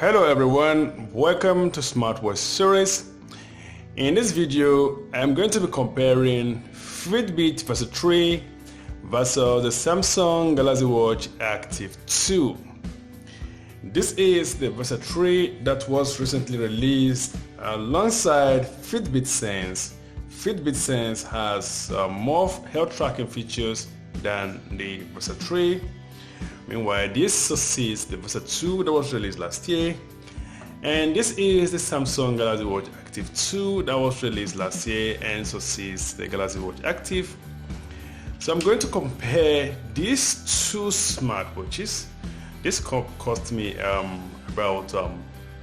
Hello everyone, welcome to Smartwatch series. In this video, I'm going to be comparing Fitbit Versa 3 versus the Samsung Galaxy Watch Active 2. This is the Versa 3 that was recently released alongside Fitbit Sense. Fitbit Sense has more health tracking features than the Versa 3. Meanwhile, this succeeds the Versa 2 that was released last year, and this is the Samsung Galaxy Watch Active 2 that was released last year and succeeds the Galaxy Watch Active. So I'm going to compare these two smartwatches. This cost me about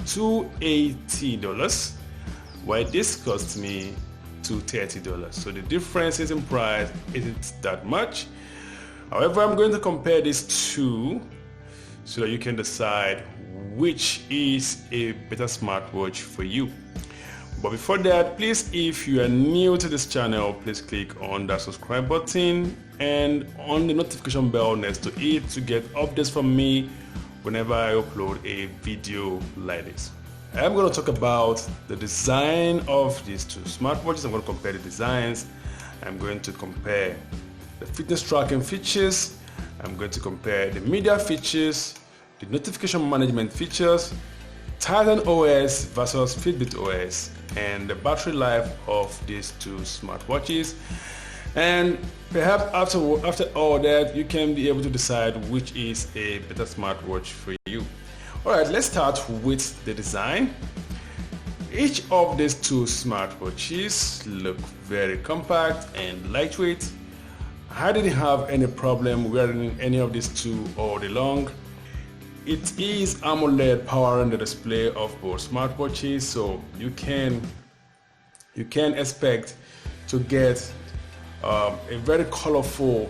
$280, while this cost me $230. So the difference is in price isn't that much. However, I'm going to compare these two so that you can decide which is a better smartwatch for you. But before that, please, if you are new to this channel, please click on that subscribe button and on the notification bell next to it to get updates from me whenever I upload a video like this. I'm going to talk about the design of these two smartwatches. I'm going to compare the designs. I'm going to compare the fitness tracking features. I'm going to compare the media features, the notification management features, TIZEN OS versus Fitbit OS, and the battery life of these two smartwatches. And perhaps after all that, you can be able to decide which is a better smartwatch for you. Alright, let's start with the design. Each of these two smartwatches look very compact and lightweight. I didn't have any problem wearing any of these two all day long. It is AMOLED powering the display of both smartwatches, so you can expect to get a very colorful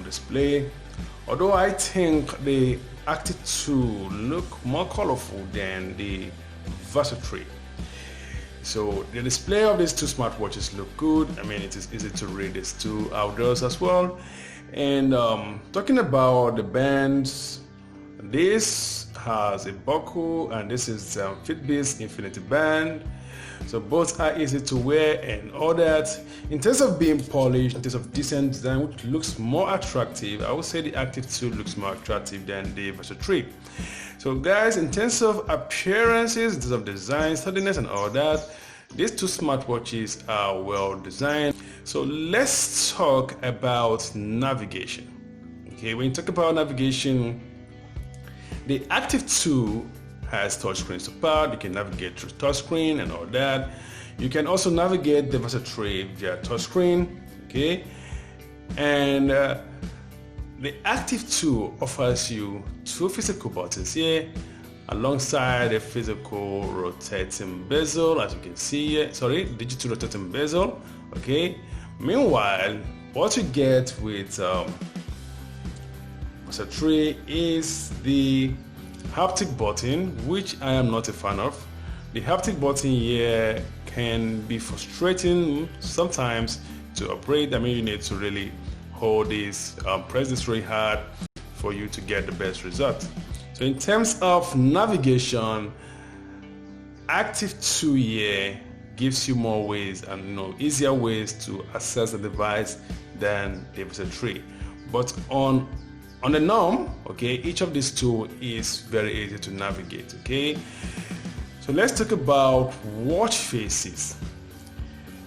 display. Although I think the Active 2 look more colorful than the Versa 3. So the display of these two smartwatches look good. I mean, it is easy to read these two outdoors as well. And talking about the bands, this has a buckle and this is Fitbit's Infinity Band. So both are easy to wear and all that. In terms of being polished, in terms of decent design, which looks more attractive, I would say the Active 2 looks more attractive than the Versa 3. So guys, in terms of appearances, in terms of design, sturdiness and all that, these two smartwatches are well designed. So let's talk about navigation. Okay, when you talk about navigation, the Active 2 has touchscreen support. You can navigate through touchscreen and all that. You can also navigate the Versa 3 via touchscreen. Okay, and the Active 2 offers you two physical buttons here alongside a physical rotating bezel, as you can see here. Sorry, digital rotating bezel. Okay, meanwhile, what you get with Versa 3 is the haptic button, which I am not a fan of. The haptic button here can be frustrating sometimes to operate. I mean, you need to really hold this, press this really hard for you to get the best result. So in terms of navigation, Active 2 here gives you more ways and easier ways to access the device than the Versa 3. But on the norm, okay, each of these two is very easy to navigate. Okay, so let's talk about watch faces.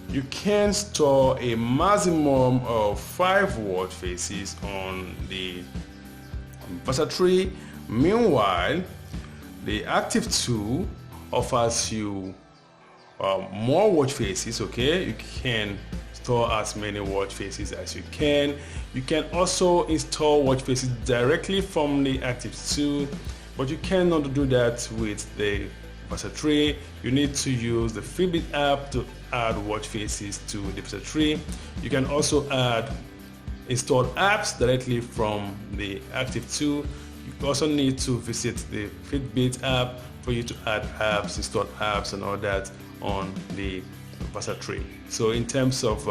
You can store a maximum of 5 watch faces on the Versa 3. Meanwhile, the Active 2 offers you more watch faces. Okay, you can store as many watch faces as you can. You can also install watch faces directly from the Active 2, but you cannot do that with the Versa 3. You need to use the Fitbit app to add watch faces to the Versa 3. You can also install apps directly from the Active 2. You also need to visit the Fitbit app for you to add apps, install apps and all that on the Versa 3. So in terms of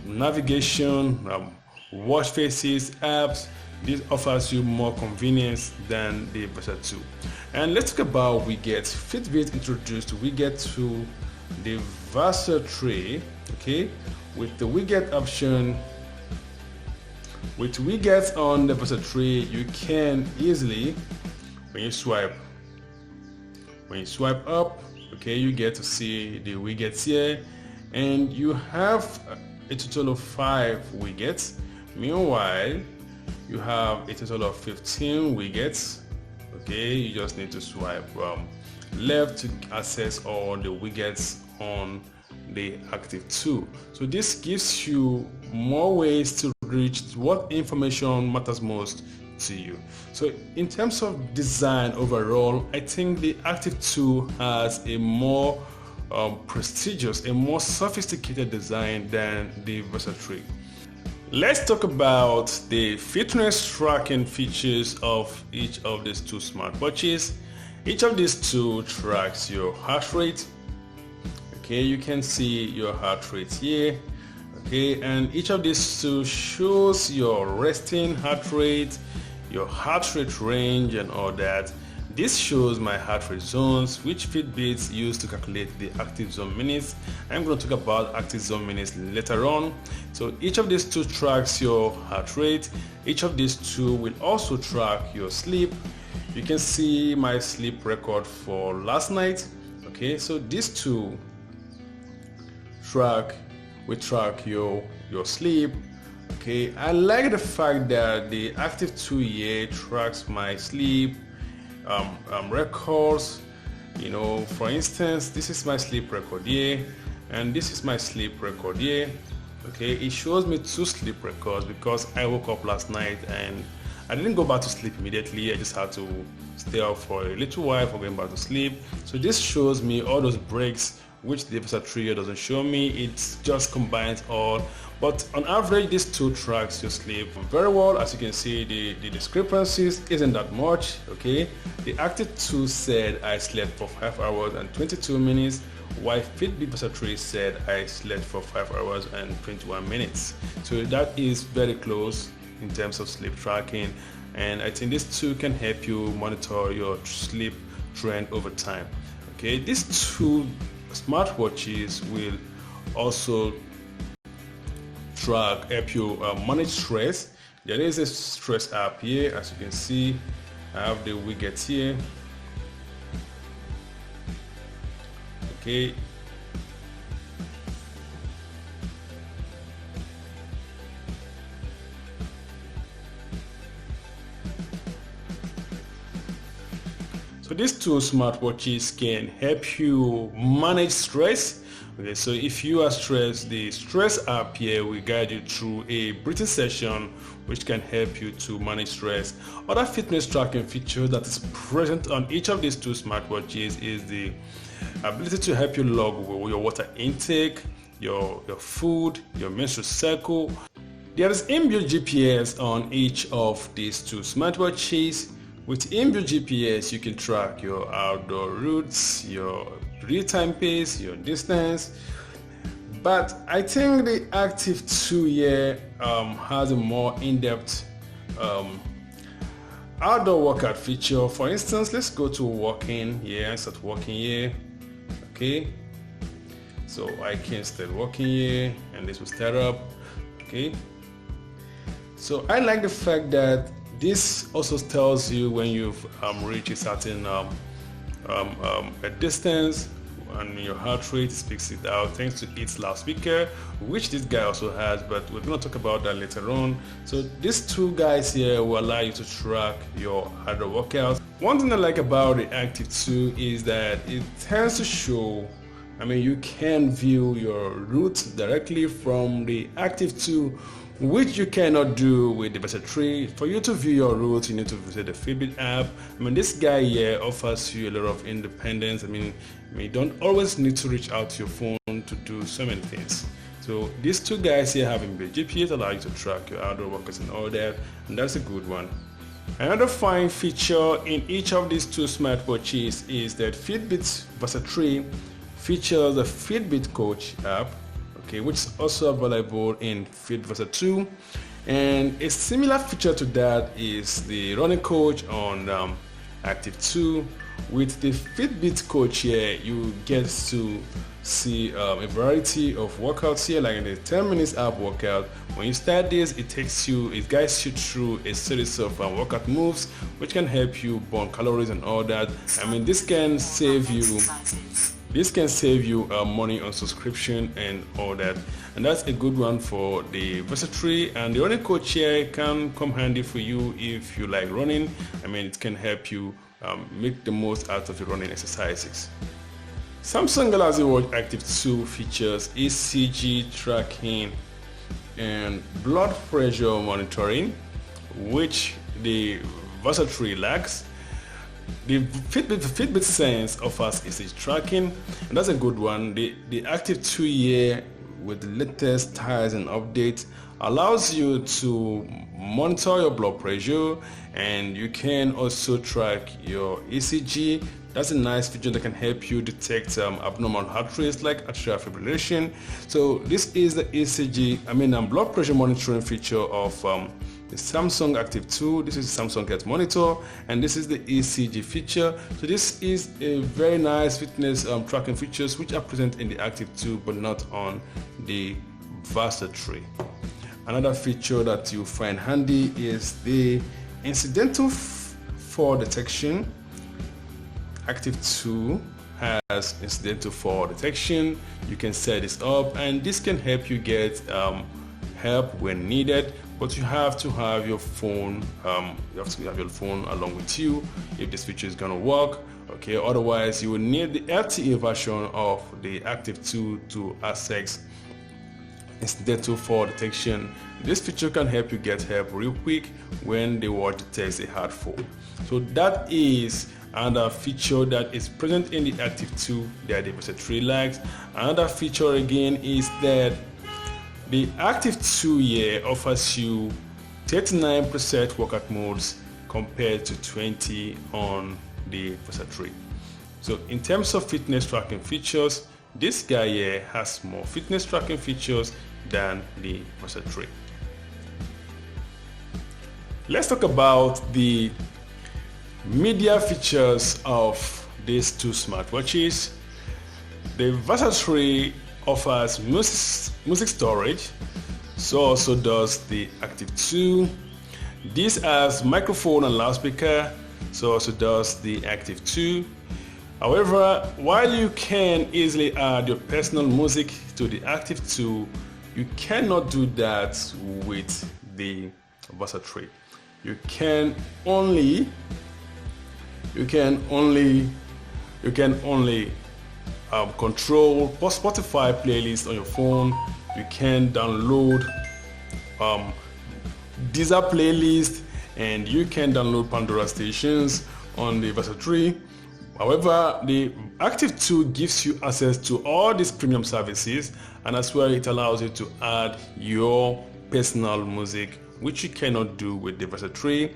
navigation, watch faces, apps, this offers you more convenience than the Versa 2. And let's talk about widgets. Fitbit introduced widget to the Versa 3, okay, with the widget option. With widgets on the Versa 3, you can easily, when you swipe up, okay, you get to see the widgets here, and you have a total of 5 widgets. Meanwhile, you have a total of 15 widgets. Okay, you just need to swipe left to access all the widgets on the Active 2. So this gives you more ways to reach what information matters most to you. So in terms of design overall, I think the Active 2 has a more prestigious, a more sophisticated design than the Versa 3. Let's talk about the fitness tracking features of each of these two smartwatches. Each of these two tracks your heart rate. Okay, you can see your heart rate here. Okay, and each of these two shows your resting heart rate, your heart rate range, and all that. This shows my heart rate zones, which Fitbit use to calculate the active zone minutes. I'm going to talk about active zone minutes later on. So each of these two tracks your heart rate. Each of these two will also track your sleep. You can see my sleep record for last night. Okay, so these two track your sleep. Okay, I like the fact that the Active 2 here tracks my sleep records. You know, for instance, this is my sleep record here, and this is my sleep record here. Okay, it shows me 2 sleep records because I woke up last night and I didn't go back to sleep immediately. I just had to stay up for a little while for going back to sleep. So this shows me all those breaks, which the Versa 3 doesn't show me. It just combines all. But on average, these two tracks your sleep very well. As you can see, the discrepancies isn't that much. Okay, the Active 2 said I slept for 5 hours and 22 minutes, while Fitbit Versa 3 said I slept for 5 hours and 21 minutes. So that is very close in terms of sleep tracking, and I think these two can help you monitor your sleep trend over time. Okay, these two smartwatches will also help you manage stress. There is a stress app here. As you can see, I have the widgets here. Okay, so these two smartwatches can help you manage stress. Okay, so if you are stressed, the stress app here will guide you through a breathing session which can help you to manage stress. Other fitness tracking feature that is present on each of these two smartwatches is the ability to help you log your water intake, your food, your menstrual cycle. There is inbuilt GPS on each of these two smartwatches. With inbuilt GPS, you can track your outdoor routes, your real-time pace, your distance. But I think the Active 2 here has a more in-depth outdoor workout feature. For instance, let's go to walking here and start walking here. Okay, so I can start walking here and this will start up. Okay, so I like the fact that this also tells you when you've reached a certain a distance, and your heart rate speaks it out thanks to its loudspeaker, which this guy also has, but we're going to talk about that later on. So these two guys here will allow you to track your outdoor workouts. One thing I like about the Active 2 is that it tends to show, you can view your route directly from the Active 2, which you cannot do with the Versa 3. For you to view your route, you need to visit the Fitbit app. This guy here offers you a lot of independence. You don't always need to reach out to your phone to do so many things. So these two guys here have inbuilt GPS, allow you to track your outdoor workouts and all that, and that's a good one. Another fine feature in each of these two smartwatches is that Fitbit Versa 3 features the Fitbit Coach app, okay, which is also available in Fitbit Versa 2. And a similar feature to that is the running coach on Active 2. With the Fitbit coach here, you get to see a variety of workouts here, like in the 10 minutes app workout. When you start this, it guides you through a series of workout moves which can help you burn calories and all that. I mean, this can save you money on subscription and all that, and that's a good one for the Versa 3. And the running coach here can come handy for you if you like running. I mean, it can help you make the most out of your running exercises. Samsung Galaxy Watch Active 2 features ECG tracking and blood pressure monitoring, which the Versa 3 lacks. The Fitbit Sense offers ECG tracking, and that's a good one. The Active 2 year with the latest TIZEN update allows you to monitor your blood pressure, and you can also track your ECG. That's a nice feature that can help you detect abnormal heart rates like atrial fibrillation. So this is the blood pressure monitoring feature of the Samsung Active 2. This is Samsung Health Monitor, and this is the ECG feature. So this is a very nice fitness tracking features which are present in the Active 2 but not on the Versa 3. Another feature that you find handy is the incidental fall detection. Active 2 has incidental fall detection. You can set this up, and this can help you get help when needed, but you have to have your phone along with you if this feature is going to work. Okay, otherwise you will need the LTE version of the Active 2 to access incidental fall detection. This feature can help you get help real quick when the watch detects a hard fall. So that is another feature that is present in the Active 2 that the Versa 3 lacks. Another feature again is that the Active 2 year offers you 39 preset workout modes compared to 20 on the Versa 3. So in terms of fitness tracking features, this guy here has more fitness tracking features than the Versa 3. Let's talk about the media features of these two smartwatches. The Versa 3 offers music storage, so also does the Active 2. This has microphone and loudspeaker, so also does the Active 2. However, while you can easily add your personal music to the Active 2, you cannot do that with the Versa 3. You can only control Spotify playlist on your phone. You can download Deezer playlist, and you can download Pandora stations on the Versa 3. However, the Active 2 gives you access to all these premium services, and that's where it allows you to add your personal music, which you cannot do with the Versa 3.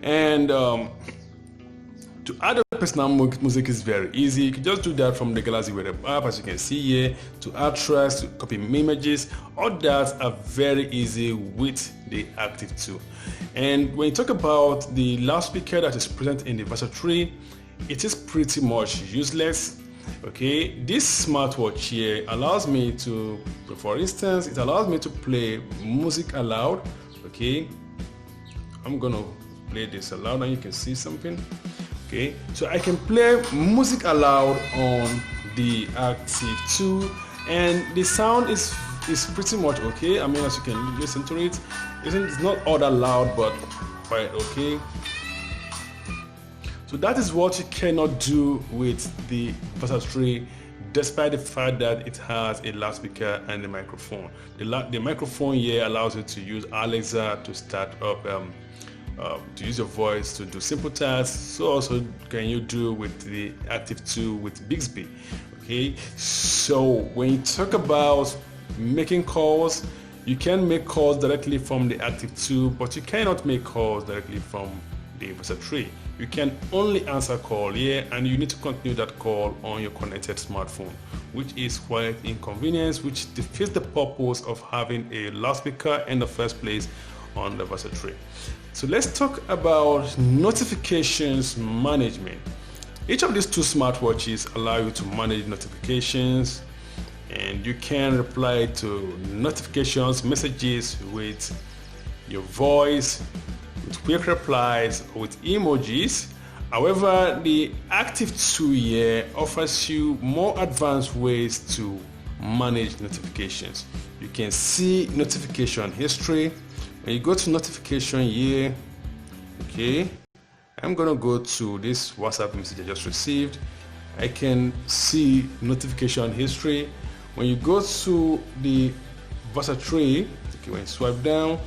And to add a personal music is very easy. You can just do that from the Galaxy Wear app, as you can see here. To add tracks, to copy images, all that are very easy with the Active 2. And when you talk about the loudspeaker that is present in the Versa 3, it is pretty much useless. Okay, this smartwatch here allows me to, for instance, it allows me to play music aloud. Okay, I'm gonna play this aloud and you can see something. Okay, so I can play music aloud on the Active 2, and the sound is pretty much okay. I mean, as you can listen to it, it's not all that loud, but quite okay. So that is what you cannot do with the Versa 3, despite the fact that it has a loudspeaker and a microphone. The microphone here allows you to use Alexa to start up, to use your voice to do simple tasks. So also can you do with the Active 2 with Bixby. Okay, so when you talk about making calls, you can make calls directly from the Active 2, but you cannot make calls directly from the Versa 3. You can only answer call here, and you need to continue that call on your connected smartphone, which is quite inconvenient, which defeats the purpose of having a loudspeaker in the first place on the Versa 3. So let's talk about notifications management. Each of these two smartwatches allow you to manage notifications, and you can reply to notifications, messages with your voice, with quick replies, or with emojis. However, the Active 2 here offers you more advanced ways to manage notifications. You can see notification history. When you go to notification here, okay, I'm gonna go to this WhatsApp message I just received. I can see notification history. When you go to the Versa 3, okay, when you swipe down,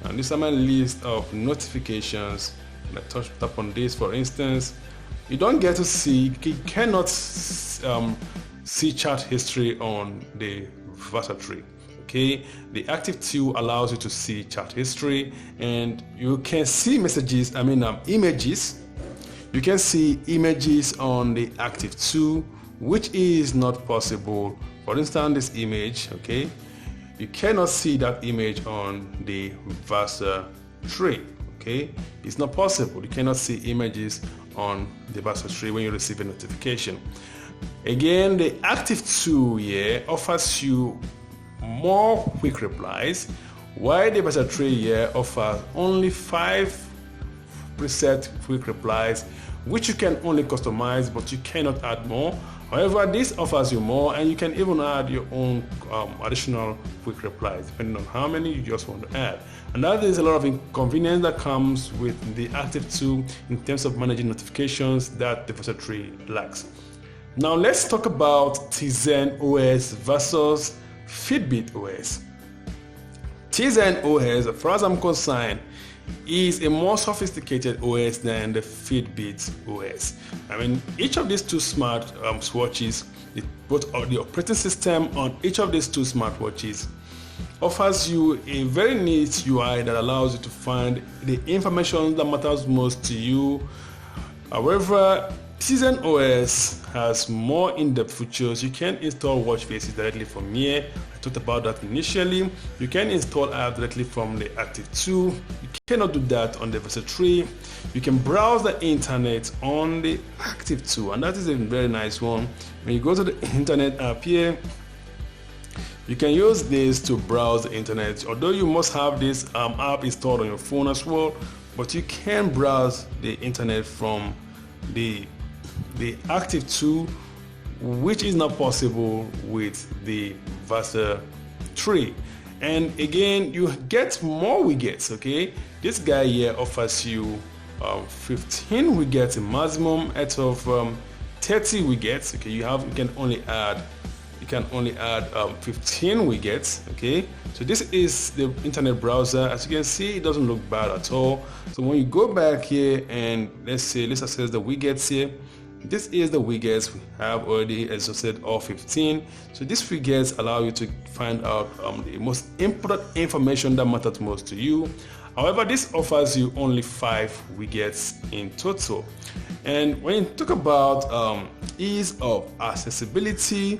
and this is my list of notifications. I tap on this, for instance. You don't get to see, you cannot see chat history on the Versa 3. Okay, the Active 2 allows you to see chat history, and you can see messages, images. You can see images on the Active 2, which is not possible. For instance, this image, okay, you cannot see that image on the Versa 3. Okay, it's not possible. You cannot see images on the Versa 3 when you receive a notification. Again, the Active 2 here offers you more quick replies, while the Versa 3 here offers only 5 preset quick replies, which you can only customize, but you cannot add more. However, this offers you more, and you can even add your own additional quick replies depending on how many you just want to add. And that is a lot of inconvenience that comes with the Active 2 in terms of managing notifications that the Versa 3 lacks. Now let's talk about TIZEN OS versus Fitbit OS. TIZEN OS, as far as I'm concerned, is a more sophisticated OS than the Fitbit OS. Each of these two smart watches, both the operating system on each of these two smartwatches offers you a very neat UI that allows you to find the information that matters most to you. However, TIZEN OS has more in-depth features. You can install watch faces directly from here. I talked about that initially. You can install apps directly from the Active 2. You cannot do that on the Versa 3. You can browse the internet on the Active 2, and that is a very nice one. When you go to the internet app here, you can use this to browse the internet, although you must have this app installed on your phone as well, but you can browse the internet from the Active 2, which is not possible with the Versa 3. And again, you get more widgets. Okay, this guy here offers you 15 widgets maximum out of 30 widgets. Okay, you can only add 15 widgets. Okay, so this is the internet browser. As you can see, it doesn't look bad at all. So when you go back here and let's access the widgets here, this is the widgets we have already, as I said, all 15. So these widgets allow you to find out the most important information that matters most to you. However, this offers you only 5 widgets in total. And when you talk about ease of accessibility,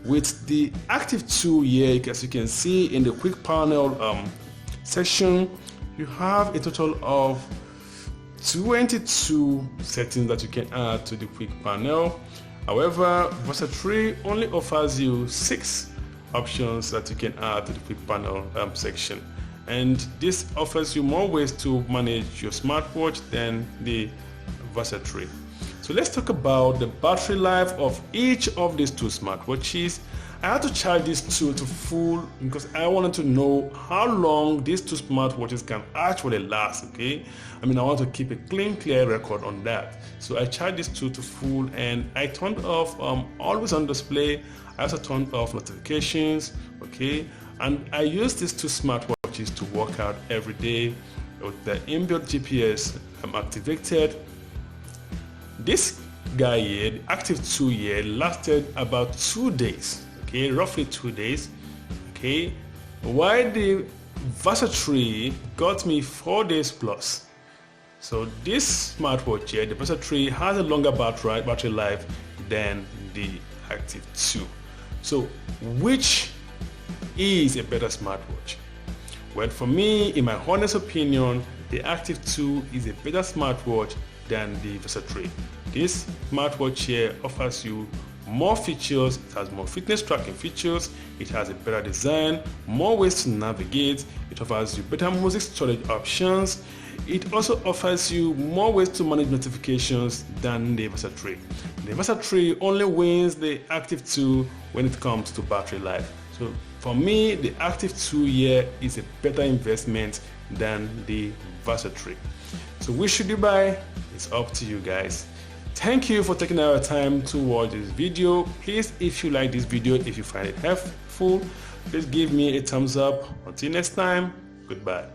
with the Active 2 here, as you can see in the quick panel section, you have a total of 22 settings that you can add to the quick panel. However, Versa 3 only offers you 6 options that you can add to the quick panel section, and this offers you more ways to manage your smartwatch than the Versa 3. So let's talk about the battery life of each of these two smartwatches. I had to charge these two to full because I wanted to know how long these two smartwatches can actually last. Okay, I want to keep a clear record on that. So I charged these two to full, and I turned off always on display. I also turned off notifications. Okay, and I use these two smartwatches to work out every day with the inbuilt GPS activated. This guy here, the Active 2 here, lasted about 2 days. Okay, roughly 2 days. Okay, while the Versa 3 got me 4 days plus. So this smartwatch here, the Versa 3, has a longer battery life than the Active 2. So which is a better smartwatch? Well, for me, in my honest opinion, the Active 2 is a better smartwatch than the Versa 3. This smartwatch here offers you more features. It has more fitness tracking features, it has a better design, more ways to navigate, it offers you better music storage options, it also offers you more ways to manage notifications than the Versa 3. The Versa 3 only wins the Active 2 when it comes to battery life. So for me, the Active 2 here is a better investment than the Versa 3. So which should you buy? It's up to you guys. Thank you for taking our time to watch this video. Please, if you like this video, if you find it helpful, please give me a thumbs up. Until next time, goodbye.